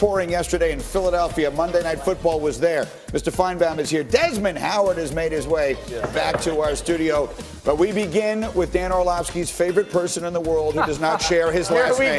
downpouring yesterday in Philadelphia. Monday Night Football was there. Mr. Feinbaum is here. Desmond Howard has made his way back to our studio. But we begin with Dan Orlovsky's favorite person in the world who does not share his last name.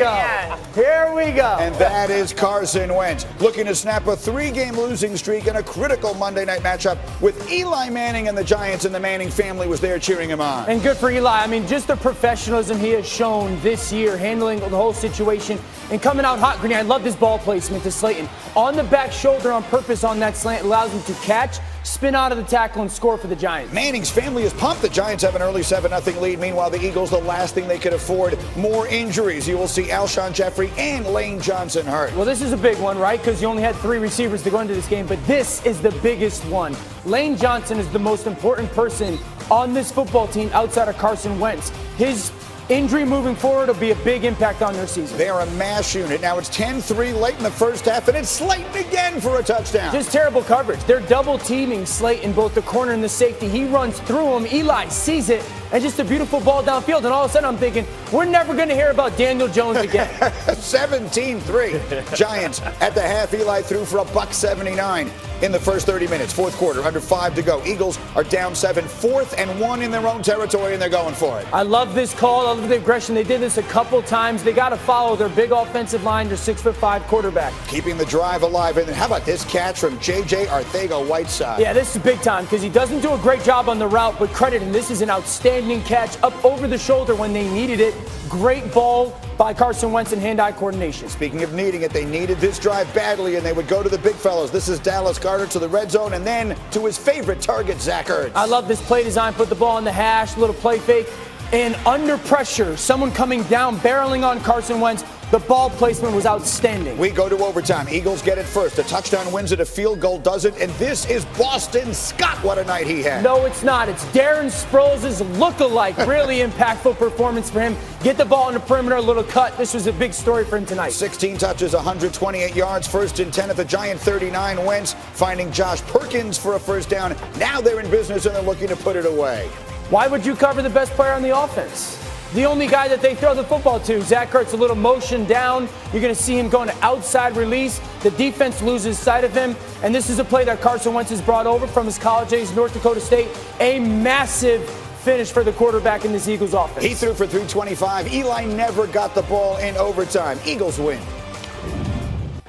Here we go. And that is Carson Wentz, looking to snap a 3-game losing streak in a critical Monday night matchup with Eli Manning and the Giants, and the Manning family was there cheering him on. And good for Eli. I mean, just the professionalism he has shown this year, handling the whole situation and coming out hot. Greeny, I love this ball placement to Slayton. On the back shoulder on purpose on that slant allows him to catch, spin out of the tackle, and score for the Giants. Manning's family is pumped. The Giants have an early 7-0 lead. Meanwhile, the Eagles, the last thing they could afford, more injuries. You will see Alshon Jeffrey and Lane Johnson hurt. Well, this is a big one, right? Because you only had 3 receivers to go into this game, but this is the biggest one. Lane Johnson is the most important person on this football team outside of Carson Wentz. His injury moving forward will be a big impact on their season. They're a mass unit. Now it's 10-3 late in the first half, and it's Slayton again for a touchdown. Just terrible coverage. They're double teaming Slayton, both the corner and the safety. He runs through him. Eli sees it, and just a beautiful ball downfield. And all of a sudden I'm thinking, we're never going to hear about Daniel Jones again. 17-3. Giants at the half. Eli threw for $179 in the first 30 minutes. Fourth quarter, under 5 to go. Eagles are down 7, 4th and 1 in their own territory, and they're going for it. I love this call. I love the aggression. They did this a couple times. They got to follow their big offensive line, their 6'5" quarterback. Keeping the drive alive. And then how about this catch from J.J. Arcega-Whiteside? Yeah, this is big time because he doesn't do a great job on the route, but credit him. This is an outstanding catch up over the shoulder when they needed it. Great ball by Carson Wentz and hand-eye coordination. Speaking of needing it, they needed this drive badly, and they would go to the big fellows. This is Dallas Goedert to the red zone, and then to his favorite target, Zach Ertz. I love this play design. Put the ball in the hash, little play fake. And under pressure, someone coming down, barreling on Carson Wentz. The ball placement was outstanding. We go to overtime. Eagles get it first. A touchdown wins it. A field goal does it. And this is Boston Scott. What a night he had. No, it's not. It's Darren Sproles' look-alike. Really impactful performance for him. Get the ball in the perimeter, a little cut. This was a big story for him tonight. 16 touches, 128 yards. First and 10 at the Giant 39. Wentz finding Josh Perkins for a first down. Now they're in business and they're looking to put it away. Why would you cover the best player on the offense? The only guy that they throw the football to. Zach Ertz, a little motion down. You're going to see him going to outside release. The defense loses sight of him. And this is a play that Carson Wentz has brought over from his college days, North Dakota State. A massive finish for the quarterback in this Eagles offense. He threw for 325. Eli never got the ball in overtime. Eagles win.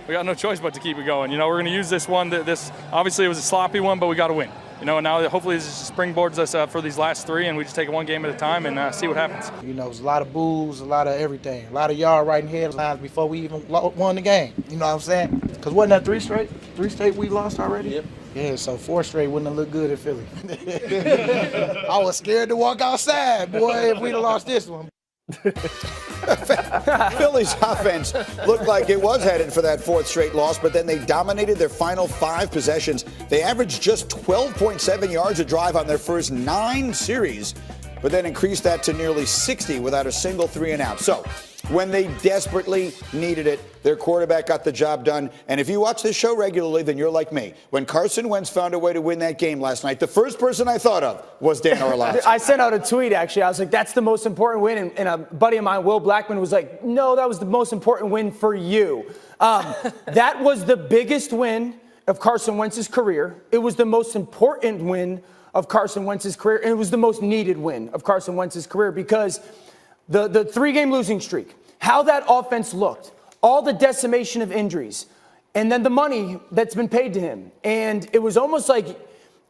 We got no choice but to keep it going. You know, we're going to use this one. This obviously it was a sloppy one, but we got to win. You know, and now hopefully this springboards us for these last 3, and we just take it one game at a time and see what happens. You know, it's a lot of boos, a lot of everything, a lot of yard writing headlines before we even won the game. You know what I'm saying? Because wasn't that 3 straight? 3 straight we lost already? Yep. Yeah, so 4 straight wouldn't have looked good in Philly. I was scared to walk outside, boy, if we'd have lost this one. Philly's offense looked like it was headed for that 4th straight loss, but then they dominated their final 5 possessions. They averaged just 12.7 yards a drive on their first 9 series, but then increased that to nearly 60 without a single 3-and-out. So when they desperately needed it, their quarterback got the job done. And if you watch this show regularly, then you're like me. When Carson Wentz found a way to win that game last night, the first person I thought of was Dan Orlovsky. I sent out a tweet, actually. I was like, that's the most important win. And a buddy of mine, Will Blackman, was like, no, that was the most important win for you. That was the biggest win of Carson Wentz's career. It was the most important win of Carson Wentz's career. And it was the most needed win of Carson Wentz's career because the 3-game losing streak, how that offense looked, all the decimation of injuries, and then the money that's been paid to him. And it was almost like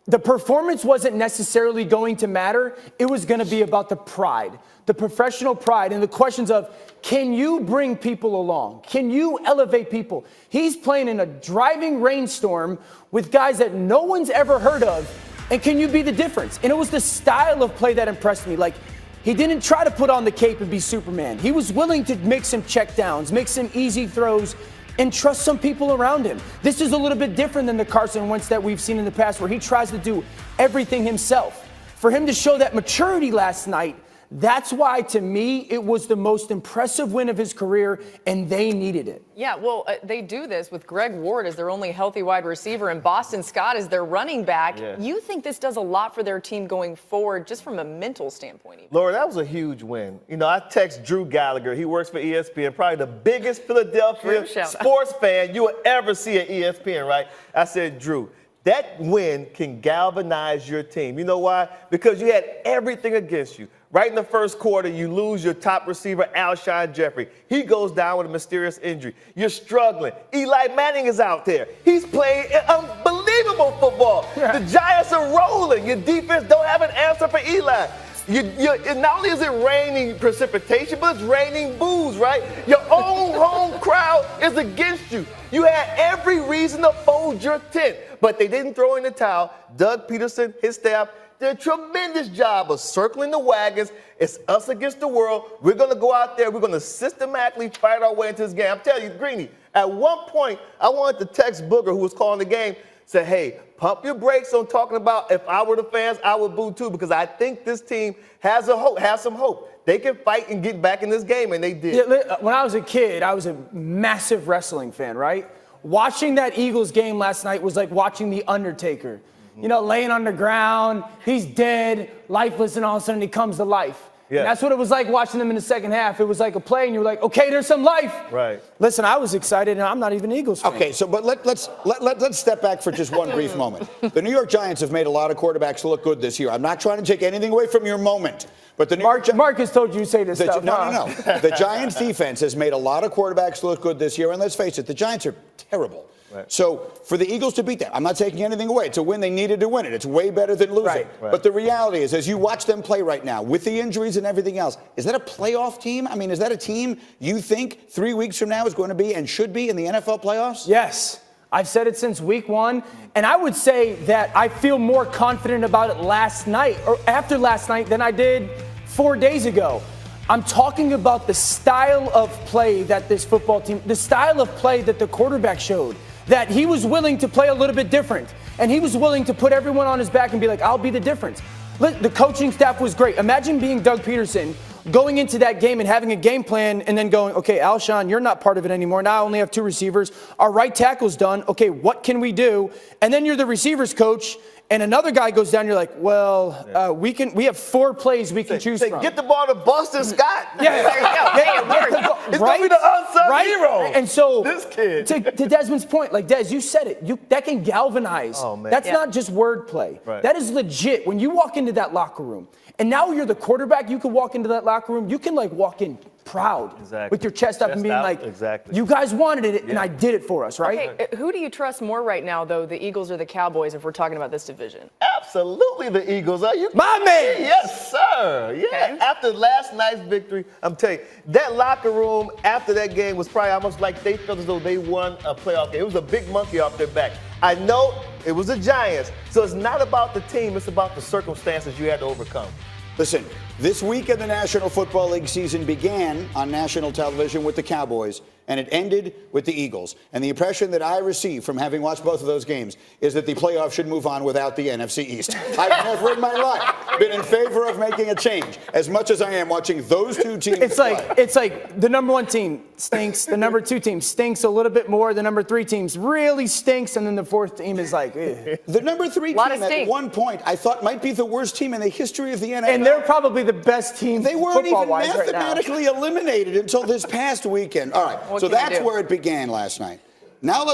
the performance wasn't necessarily going to matter. It was going to be about the pride, the professional pride, and the questions of, can you bring people along? Can you elevate people? He's playing in a driving rainstorm with guys that no one's ever heard of, and can you be the difference? And it was the style of play that impressed me. Like, he didn't try to put on the cape and be Superman. He was willing to make some checkdowns, make some easy throws, and trust some people around him. This is a little bit different than the Carson Wentz that we've seen in the past, where he tries to do everything himself. For him to show that maturity last night, That's why, to me, it was the most impressive win of his career, and they needed it. Yeah, well, they do this with Greg Ward as their only healthy wide receiver and Boston Scott as their running back. Yeah. You think this does a lot for their team going forward, just from a mental standpoint? Even? Laura, that was a huge win. You know, I text Drew Gallagher. He works for ESPN, probably the biggest Philadelphia sports fan you will ever see at ESPN, right? I said, Drew, that win can galvanize your team. You know why? Because you had everything against you. Right in the first quarter, you lose your top receiver, Alshon Jeffrey. He goes down with a mysterious injury. You're struggling. Eli Manning is out there. He's playing unbelievable football. Yeah. The Giants are rolling. Your defense don't have an answer for Eli. Not only is it raining precipitation, but it's raining boos, right? Your own home crowd is against you. You had every reason to fold your tent, but they didn't throw in the towel. Doug Peterson, his staff, did a tremendous job of circling the wagons. It's us against the world. We're going to go out there. We're going to systematically fight our way into this game. I'm telling you, Greeny, at one point, I wanted to text Booger, who was calling the game, say, hey, pump your brakes on talking about if I were the fans, I would boo too, because I think this team has some hope. They can fight and get back in this game, and they did. Yeah, when I was a kid, I was a massive wrestling fan, right? Watching that Eagles game last night was like watching The Undertaker. You know, laying on the ground, he's dead, lifeless, and all of a sudden he comes to life. Yeah. And that's what it was like watching them in the second half. It was like a play, and you were like, okay, there's some life. Right. Listen, I was excited, and I'm not even an Eagles fan. Okay, so but let's step back for just one brief moment. The New York Giants have made a lot of quarterbacks look good this year. I'm not trying to take anything away from your moment. But the Marcus told you to say this stuff. No. The Giants defense has made a lot of quarterbacks look good this year, and let's face it, the Giants are terrible. Right. So for the Eagles to beat them, I'm not taking anything away. It's a win. They needed to win it. It's way better than losing. Right. But the reality is, as you watch them play right now, with the injuries and everything else, is that a playoff team? I mean, is that a team you think 3 weeks from now is going to be and should be in the NFL playoffs? Yes. I've said it since week one. And I would say that I feel more confident about it last night or after last night than I did 4 days ago. I'm talking about the style of play that this football team, the style of play that the quarterback showed, that he was willing to play a little bit different. And he was willing to put everyone on his back and be like, I'll be the difference. The coaching staff was great. Imagine being Doug Peterson, going into that game and having a game plan and then going, okay, Alshon, you're not part of it anymore. Now I only have 2 receivers. Our right tackle's done. Okay, what can we do? And then you're the receivers coach, and another guy goes down, you're like, well, we have 4 plays we can choose from. Get the ball to Boston Scott. Yeah, there you go. It's going to be the unsung hero. And so, this kid. To Desmond's point, like, Des, you said it. That can galvanize. Oh, man. That's not just wordplay. Right. That is legit. When you walk into that locker room, and now you're the quarterback, you can walk into that locker room, you can, like, walk in proud with your chest up and being like, you guys wanted it, and I did it for us, right? Okay, who do you trust more right now, though, the Eagles or the Cowboys, if we're talking about this division? Absolutely the Eagles. Are you my man? Yes, sir. Yeah. Okay. After last night's victory, I'm telling you, that locker room after that game was probably almost like they felt as though they won a playoff game. It was a big monkey off their back. I know it was the Giants, so it's not about the team, it's about the circumstances you had to overcome. Listen, this week in the National Football League season began on national television with the Cowboys, and it ended with the Eagles. And the impression that I receive from having watched both of those games is that the playoffs should move on without the NFC East. I've never in my life been in favor of making a change as much as I am watching those two teams. It's like the number 1 team stinks, the number 2 team stinks a little bit more, the number 3 team really stinks, and then the 4th team is like, eh. The number 3 team at one point I thought might be the worst team in the history of the NFL. And they're probably the best team. They weren't even mathematically eliminated until this past weekend. All right, so that's where it began last night. Now let's